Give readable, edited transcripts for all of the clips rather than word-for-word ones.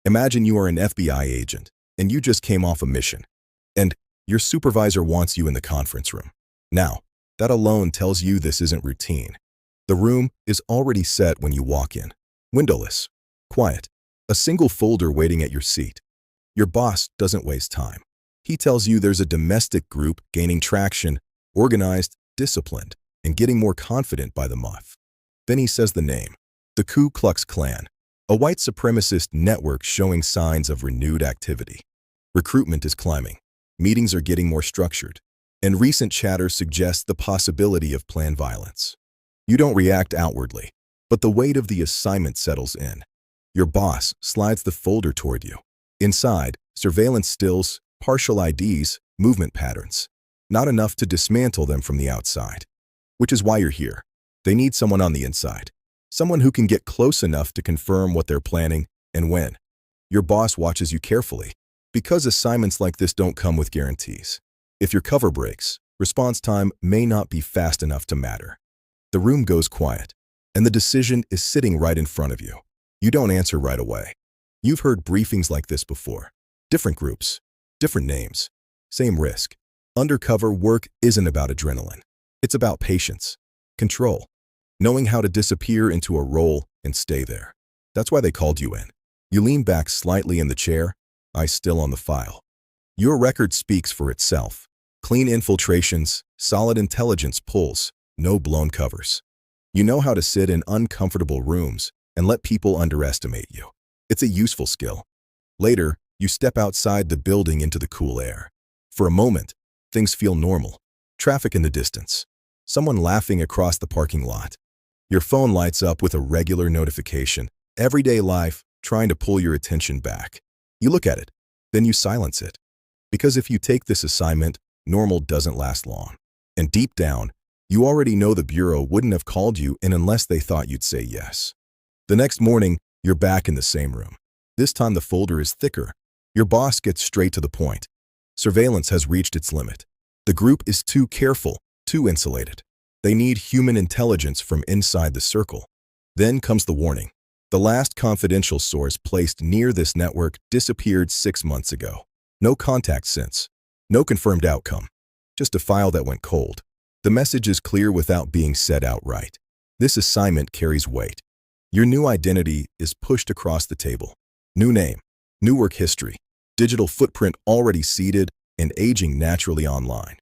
Imagine you are an FBI agent, and you just came off a mission, and your supervisor wants you in the conference room. Now, that alone tells you this isn't routine. The room is already set when you walk in. Windowless, quiet, a single folder waiting at your seat. Your boss doesn't waste time. He tells you there's a domestic group gaining traction, organized, disciplined, and getting more confident by the month. Then he says the name, the Ku Klux Klan, a white supremacist network showing signs of renewed activity. Recruitment is climbing. Meetings are getting more structured, and recent chatter suggests the possibility of planned violence. You don't react outwardly, but the weight of the assignment settles in. Your boss slides the folder toward you. Inside, surveillance stills, partial IDs, movement patterns. Not enough to dismantle them from the outside. Which is why you're here. They need someone on the inside. Someone who can get close enough to confirm what they're planning and when. Your boss watches you carefully, because assignments like this don't come with guarantees. If your cover breaks, response time may not be fast enough to matter. The room goes quiet, and the decision is sitting right in front of you. You don't answer right away. You've heard briefings like this before. Different groups, different names, same risk. Undercover work isn't about adrenaline. It's about patience, control, knowing how to disappear into a role and stay there. That's why they called you in. You lean back slightly in the chair, eyes still on the file. Your record speaks for itself. Clean infiltrations, solid intelligence pulls, no blown covers. You know how to sit in uncomfortable rooms and let people underestimate you. It's a useful skill. Later, you step outside the building into the cool air. For a moment, things feel normal. Traffic in the distance. Someone laughing across the parking lot. Your phone lights up with a regular notification. Everyday life trying to pull your attention back. You look at it, then you silence it. Because if you take this assignment, normal doesn't last long. And deep down, you already know the bureau wouldn't have called you in unless they thought you'd say yes. The next morning, you're back in the same room. This time the folder is thicker. Your boss gets straight to the point. Surveillance has reached its limit. The group is too careful, too insulated. They need human intelligence from inside the circle. Then comes the warning. The last confidential source placed near this network disappeared 6 months ago. No contact since. No confirmed outcome. Just a file that went cold. The message is clear without being said outright. This assignment carries weight. Your new identity is pushed across the table. New name, new work history, digital footprint already seeded and aging naturally online.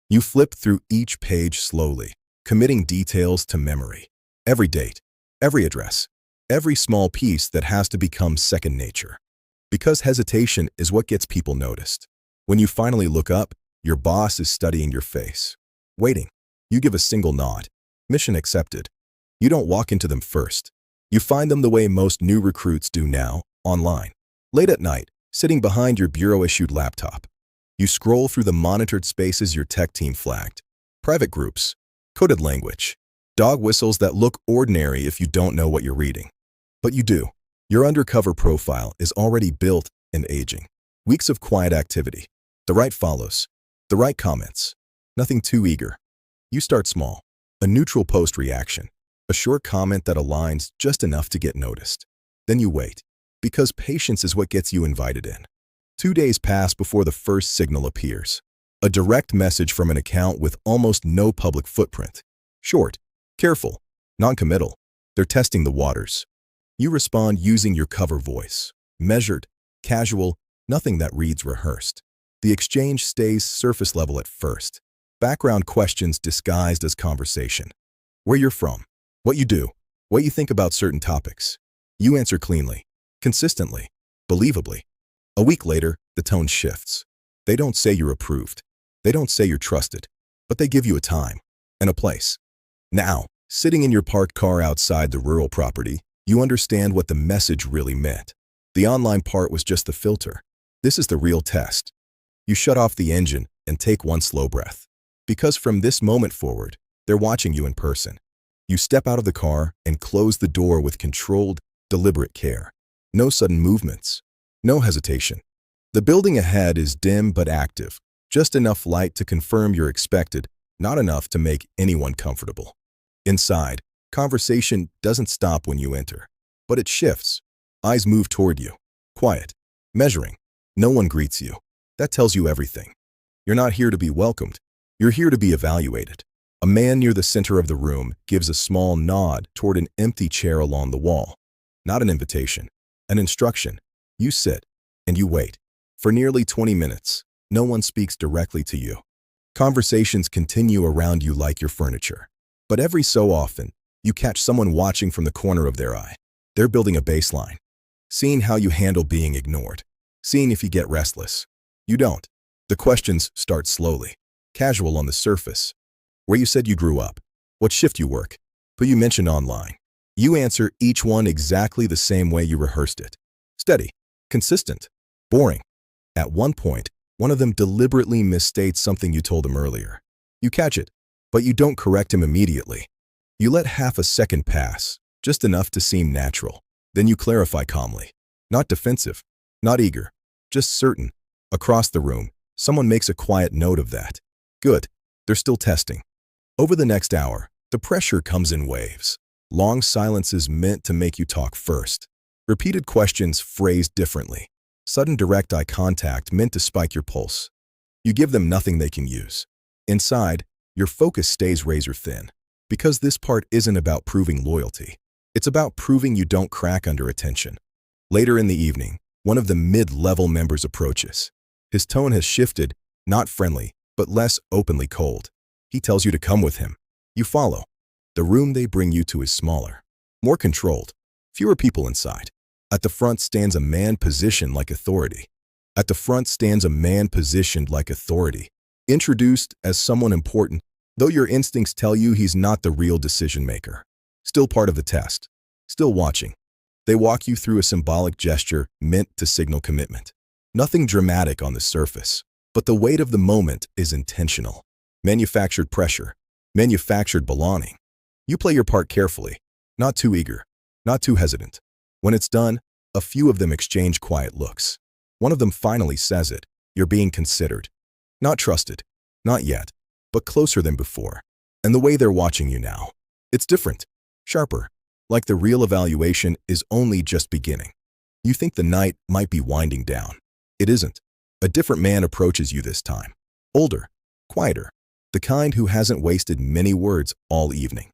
You flip through each page slowly, committing details to memory. Every date, every address, every small piece that has to become second nature. Because hesitation is what gets people noticed. When you finally look up, your boss is studying your face. Waiting. You give a single nod. Mission accepted. You don't walk into them first. You find them the way most new recruits do now, online. Late at night, sitting behind your bureau-issued laptop. You scroll through the monitored spaces your tech team flagged. Private groups, coded language, dog whistles that look ordinary if you don't know what you're reading. But you do. Your undercover profile is already built and aging. Weeks of quiet activity. The right follows. The right comments. Nothing too eager. You start small. A neutral post reaction. A short comment that aligns just enough to get noticed. Then you wait. Because patience is what gets you invited in. 2 days pass before the first signal appears. A direct message from an account with almost no public footprint. Short, careful, non-committal. They're testing the waters. You respond using your cover voice. Measured, casual, nothing that reads rehearsed. The exchange stays surface level at first. Background questions disguised as conversation. Where you're from, what you do, what you think about certain topics. You answer cleanly, consistently, believably. A week later, the tone shifts. They don't say you're approved. They don't say you're trusted. But they give you a time and a place. Now, sitting in your parked car outside the rural property, you understand what the message really meant. The online part was just the filter. This is the real test. You shut off the engine and take one slow breath. Because from this moment forward, they're watching you in person. You step out of the car and close the door with controlled, deliberate care. No sudden movements. No hesitation. The building ahead is dim but active. Just enough light to confirm you're expected, not enough to make anyone comfortable. Inside, conversation doesn't stop when you enter, but it shifts. Eyes move toward you. Quiet. Measuring. No one greets you. That tells you everything. You're not here to be welcomed. You're here to be evaluated. A man near the center of the room gives a small nod toward an empty chair along the wall. Not an invitation, an instruction. You sit, and you wait. For nearly 20 minutes, no one speaks directly to you. Conversations continue around you like your furniture. But every so often, you catch someone watching from the corner of their eye. They're building a baseline, seeing how you handle being ignored, seeing if you get restless. You don't. The questions start slowly, casual on the surface. Where you said you grew up, what shift you work, who you mentioned online. You answer each one exactly the same way you rehearsed it. Steady, consistent, boring. At one point, one of them deliberately misstates something you told him earlier. You catch it, but you don't correct him immediately. You let half a second pass, just enough to seem natural. Then you clarify calmly. Not defensive, not eager, just certain. Across the room, someone makes a quiet note of that. Good, they're still testing. Over the next hour, the pressure comes in waves. Long silences meant to make you talk first. Repeated questions phrased differently. Sudden direct eye contact meant to spike your pulse. You give them nothing they can use. Inside, your focus stays razor thin. Because this part isn't about proving loyalty. It's about proving you don't crack under attention. Later in the evening, one of the mid-level members approaches. His tone has shifted, not friendly, but less openly cold. He tells you to come with him. You follow. The room they bring you to is smaller, more controlled, fewer people inside. At the front stands a man positioned like authority. Introduced as someone important, though your instincts tell you he's not the real decision maker. Still part of the test. Still watching. They walk you through a symbolic gesture meant to signal commitment. Nothing dramatic on the surface, but the weight of the moment is intentional. Manufactured pressure. Manufactured belonging. You play your part carefully, not too eager, not too hesitant. When it's done, a few of them exchange quiet looks. One of them finally says it. You're being considered. Not trusted. Not yet, but closer than before. And the way they're watching you now, it's different. Sharper. Like the real evaluation is only just beginning. You think the night might be winding down. It isn't. A different man approaches you this time. Older. Quieter. The kind who hasn't wasted many words all evening.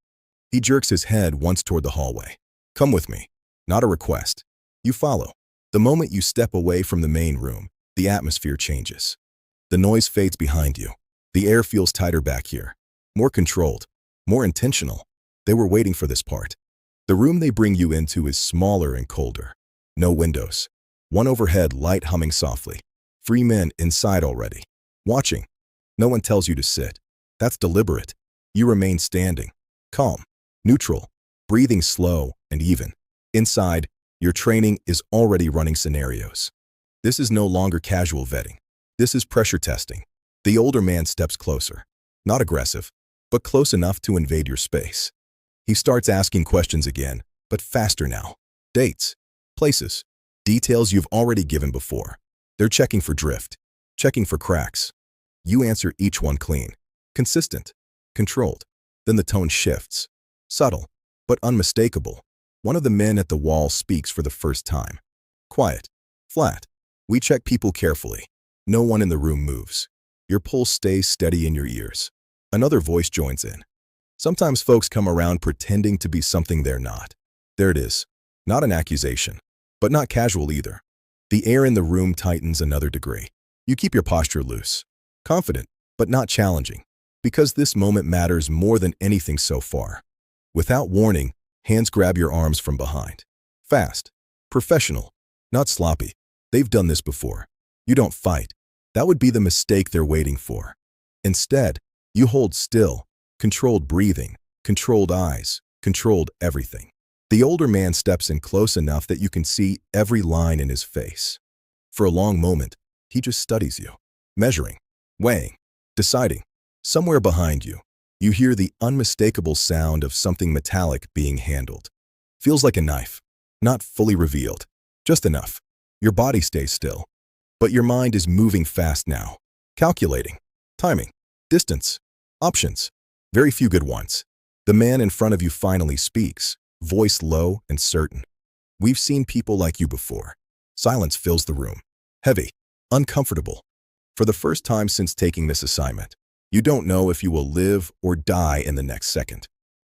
He jerks his head once toward the hallway. Come with me. Not a request. You follow. The moment you step away from the main room, the atmosphere changes. The noise fades behind you. The air feels tighter back here. More controlled. More intentional. They were waiting for this part. The room they bring you into is smaller and colder. No windows. One overhead light humming softly. 3 men inside already. Watching. No one tells you to sit. That's deliberate. You remain standing. Calm. Neutral. Breathing slow and even. Inside, your training is already running scenarios. This is no longer casual vetting. This is pressure testing. The older man steps closer. Not aggressive, but close enough to invade your space. He starts asking questions again, but faster now. Dates, places, details you've already given before. They're checking for drift, checking for cracks. You answer each one clean, consistent, controlled. Then the tone shifts. Subtle, but unmistakable. One of the men at the wall speaks for the first time. Quiet, flat. We check people carefully. No one in the room moves. Your pulse stays steady in your ears. Another voice joins in. Sometimes folks come around pretending to be something they're not. There it is. Not an accusation, but not casual either. The air in the room tightens another degree. You keep your posture loose. Confident, but not challenging. Because this moment matters more than anything so far. Without warning, hands grab your arms from behind. Fast. Professional. Not sloppy. They've done this before. You don't fight. That would be the mistake they're waiting for. Instead, you hold still. Controlled breathing, controlled eyes, controlled everything. The older man steps in close enough that you can see every line in his face. For a long moment, he just studies you, measuring, weighing, deciding. Somewhere behind you, you hear the unmistakable sound of something metallic being handled. Feels like a knife, not fully revealed, just enough. Your body stays still, but your mind is moving fast now, calculating, timing, distance, options. Very few good ones. The man in front of you finally speaks, voice low and certain. We've seen people like you before. Silence fills the room. Heavy, uncomfortable. For the first time since taking this assignment, you don't know if you will live or die in the next second.